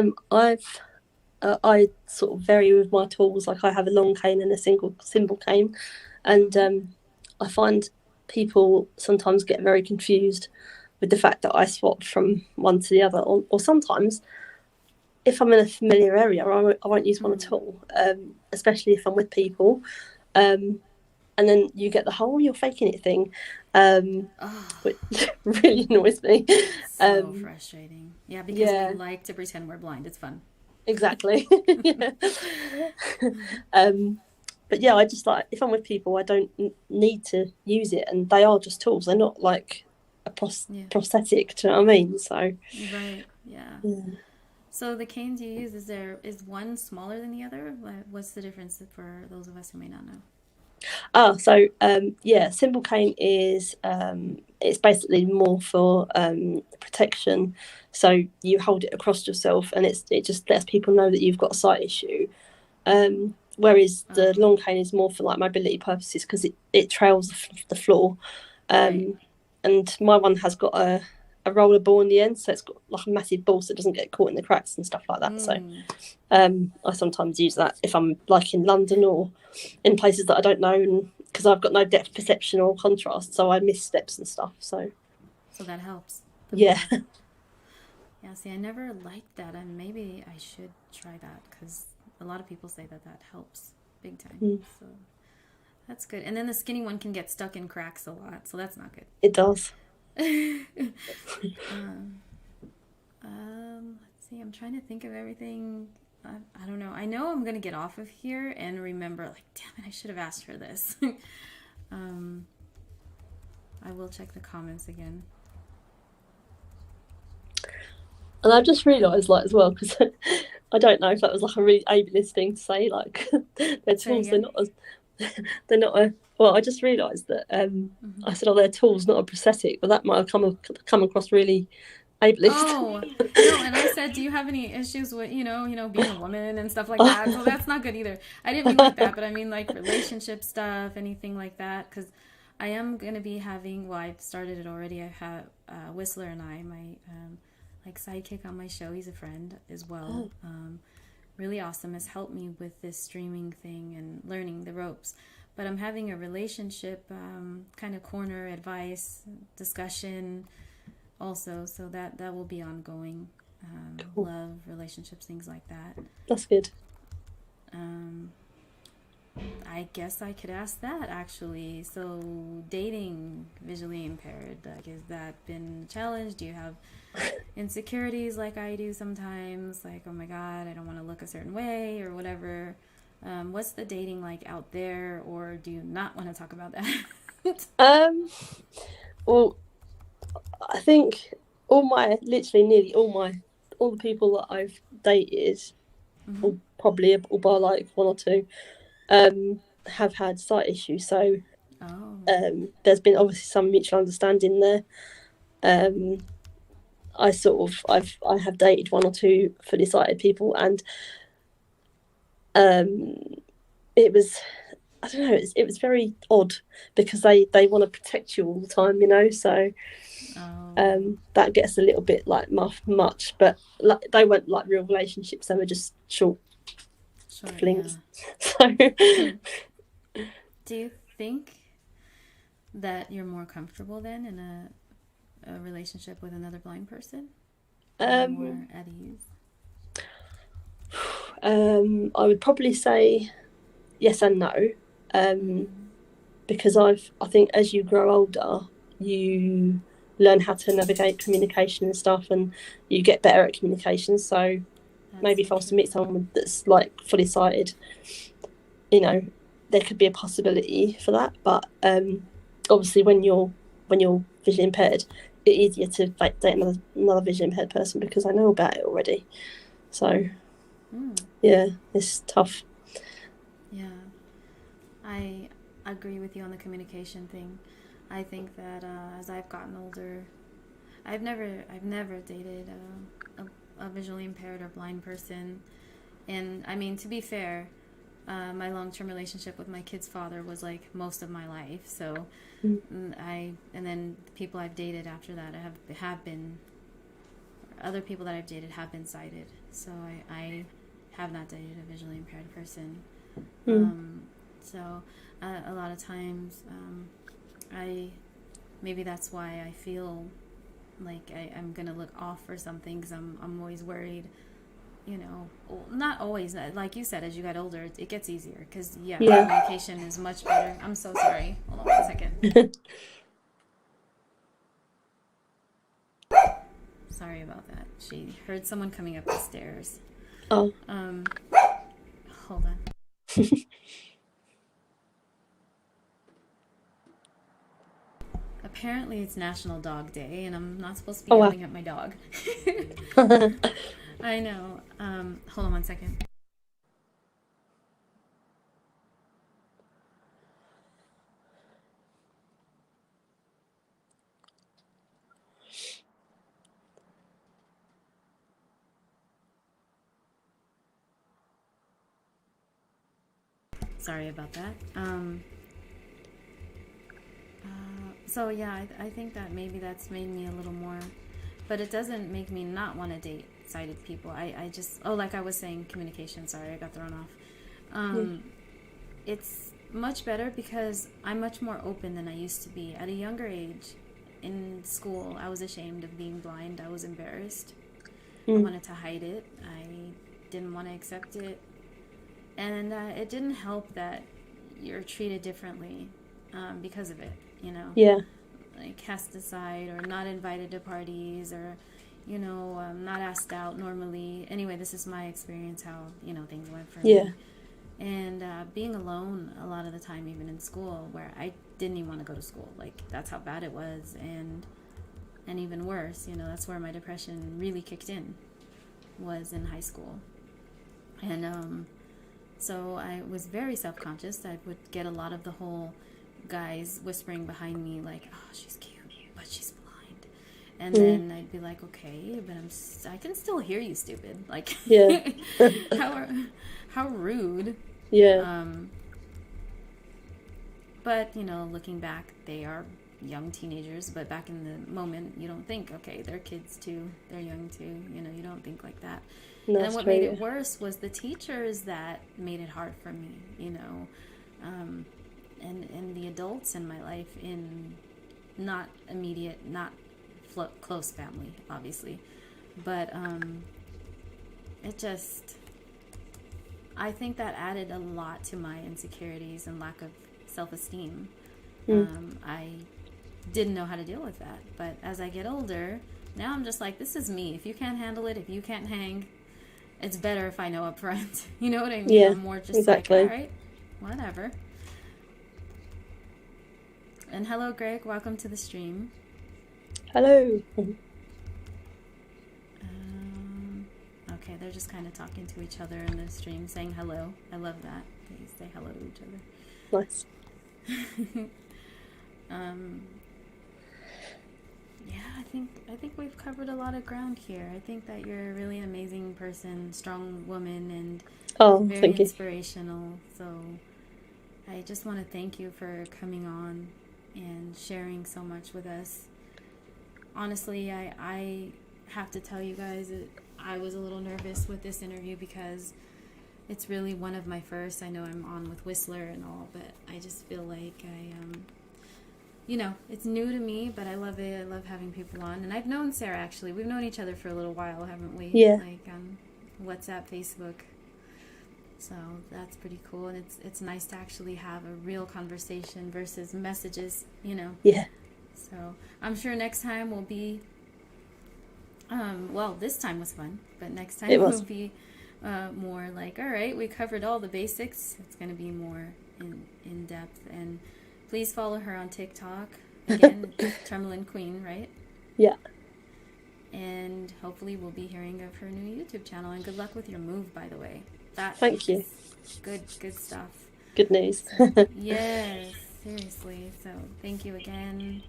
I sort of vary with my tools. Like I have a long cane and a single cymbal cane, and Mm-hmm. I find people sometimes get very confused with the fact that I swap from one to the other, or sometimes if I'm in a familiar area, I won't use one at Mm-hmm. all, especially if I'm with people. Um, and then you get the whole "you're faking it" thing, Oh, which really annoys me. so Um, frustrating. Yeah, because we yeah, like to pretend we're blind. It's fun. exactly. Yeah. um, but yeah, I just like if I'm with people, I don't need to use it, and they are just tools. They're not like a Yeah. prosthetic. Do you know what I mean? So Right. Yeah. yeah. So the canes you use, is one smaller than the other? What's the difference for those of us who may not know? So yeah, cymbal cane is it's basically more for protection. So you hold it across yourself, and it just lets people know that you've got a sight issue. Whereas the Oh, long cane is more for like mobility purposes because it trails the floor. right. Um, and my one has got a roller ball in the end, so it's got like a massive ball so it doesn't get caught in the cracks and stuff like that. So Mm. I sometimes use that if I'm like in London or in places that I don't know, and because I've got no depth perception or contrast, so I miss steps and stuff. So So that helps the yeah, more. Yeah, see, I never liked that, and maybe I should try that because a lot of people say that that helps big time. So that's good. And then the skinny one can get stuck in cracks a lot, so that's not it does. good. um, Let's see. I'm trying to think of everything. I don't know. I know I'm gonna get off of here and remember. Like, damn it! I should have asked her this. um, I will check the comments again. And I just realised, like, as well, because I don't know if that was like a really ableist thing to say, like, their tools, they're not a, well, I just realised that I said, oh, their tools, not a prosthetic, but that might have come across really ableist. Oh, no, and I said, do you have any issues with, being a woman and stuff like that? So that's not good either. I didn't mean like that, but I mean like relationship stuff, anything like that. Because I am going to be having, well, I've started it already. I have Whistler and I, my like sidekick on my show. He's a friend as well. Really awesome. Has helped me with this streaming thing and learning the ropes. But I'm having a relationship kind of corner advice discussion also, so that will be ongoing. Cool. Love, relationships, things like that. That's good. I guess I could ask that actually. So dating visually impaired, like, has that been a challenge? Do you have insecurities like I do sometimes, like, oh my god, I don't want to look a certain way or whatever? What's the dating like out there, or do you not want to talk about that? Well, I think nearly all the people that I've dated, or probably all by like one or two, have had sight issues. So there's been obviously some mutual understanding there. I have dated one or two fully sighted people, and it was, I don't know, it was very odd because they want to protect you all the time, so that gets a little bit like much, but like, they weren't like real relationships, they were just short flings. Yeah. So do you think that you're more comfortable then in a relationship with another blind person? More at ease? I would probably say yes and no, because I think as you grow older, you learn how to navigate communication and stuff, and you get better at communication. So maybe if I was to meet someone that's like fully sighted, there could be a possibility for that. But obviously, when you're visually impaired, it's easier to date another visually impaired person because I know about it already. So yeah, it's tough. Yeah, I agree with you on the communication thing. I think that as I've gotten older, I've never dated a visually impaired or blind person, and I mean, to be fair, my long-term relationship with my kid's father was like most of my life. So and then the people I've dated after that have been, other people that I've dated have been sighted. So I have not dated a visually impaired person. So a lot of times, maybe that's why I feel like I'm gonna look off or something, because I'm always worried. Not always. Like you said, as you got older, it gets easier because communication is much better. I'm so sorry. Hold on 1 second. Sorry about that. She heard someone coming up the stairs. Oh. Hold on. Apparently it's National Dog Day, and I'm not supposed to be yelling at my dog. I know. Hold on 1 second. Sorry about that. So yeah, I think that maybe that's made me a little more, but it doesn't make me not want to date sighted people. I just, like I was saying, communication. Sorry, I got thrown off. It's much better because I'm much more open than I used to be. At a younger age, in school, I was ashamed of being blind. I was embarrassed. I wanted to hide it. I didn't want to accept it. And it didn't help that you're treated differently because of it, Yeah. Like cast aside or not invited to parties, or, not asked out normally. Anyway, this is my experience, how, things went for Yeah. me. And being alone a lot of the time, even in school, where I didn't even want to go to school. Like, that's how bad it was. And even worse, that's where my depression really kicked in, was in high school. And so I was very self-conscious. I would get a lot of the whole guys whispering behind me, like, oh, she's cute, but she's blind. And then I'd be like, okay, but I can still hear you, stupid. Like, Yeah. how rude. Yeah. But, looking back, they are young teenagers, but back in the moment, you don't think, okay, they're kids too, they're young too, you don't think like that. No, and then what made it worse was the teachers that made it hard for me, and the adults in my life, in not immediate, not close family, obviously, but it just, I think that added a lot to my insecurities and lack of self-esteem. I didn't know how to deal with that, but as I get older, now I'm just like, this is me. If you can't handle it, if you can't hang, it's better if I know up front. You know what I mean? Yeah, I'm more just exactly. like, all right, whatever. And hello, Greg. Welcome to the stream. Hello. Okay, they're just kind of talking to each other in the stream, saying hello. I love that. They say hello to each other. Nice. Yeah, I think we've covered a lot of ground here. I think that you're a really amazing person, strong woman, and very inspirational. So I just want to thank you for coming on and sharing so much with us. Honestly, I have to tell you guys that I was a little nervous with this interview because it's really one of my first. I know I'm on with Whistler and all, but I just feel like it's new to me, but I love it. I love having people on. And I've known Sara, actually. We've known each other for a little while, haven't we? Yeah. Like on WhatsApp, Facebook. So that's pretty cool. And it's nice to actually have a real conversation versus messages, Yeah. So I'm sure next time will be, this time was fun, but next time will be more like, all right, we covered all the basics. It's going to be more in depth. And please follow her on TikTok. Again, Tourmaline Queen, right? Yeah. And hopefully we'll be hearing of her new YouTube channel. And good luck with your move, by the way. Thank you. Good stuff. Good news. Yes, seriously. So thank you again.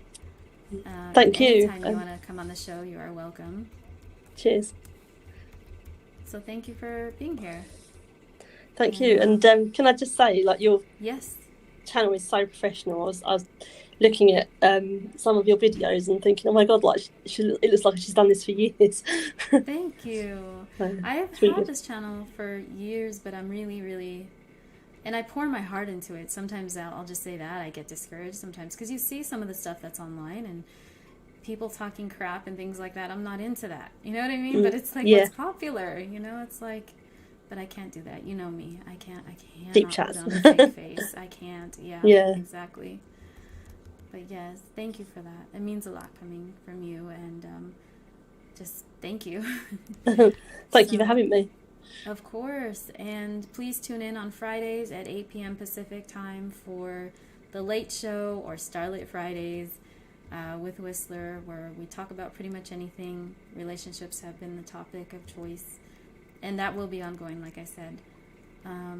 Thank you. Anytime you want to come on the show, you are welcome. Cheers. So thank you for being here. Thank you. And can I just say, like, your channel is so professional. I was looking at some of your videos and thinking, oh my god, like it looks like she's done this for years. Thank you. I have had this channel for years, but I'm really, and I pour my heart into it. Sometimes I'll just say that I get discouraged sometimes because you see some of the stuff that's online and people talking crap and things like that. I'm not into that. You know what I mean? But it's like what's popular. It's like, but I can't do that. You know me. I can't deep chat on a fake face. I can't. Yeah. Exactly. But yes, thank you for that. It means a lot coming from you, and just thank you. Thank you for having me. Of course. And please tune in on Fridays at 8 p.m. Pacific time for The Late Show or Starlit Fridays with Whistler, where we talk about pretty much anything. Relationships have been the topic of choice. And that will be ongoing, like I said.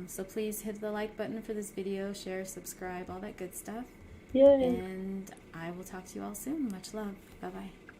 So please hit the like button for this video, share, subscribe, all that good stuff. Yay. And I will talk to you all soon. Much love. Bye-bye.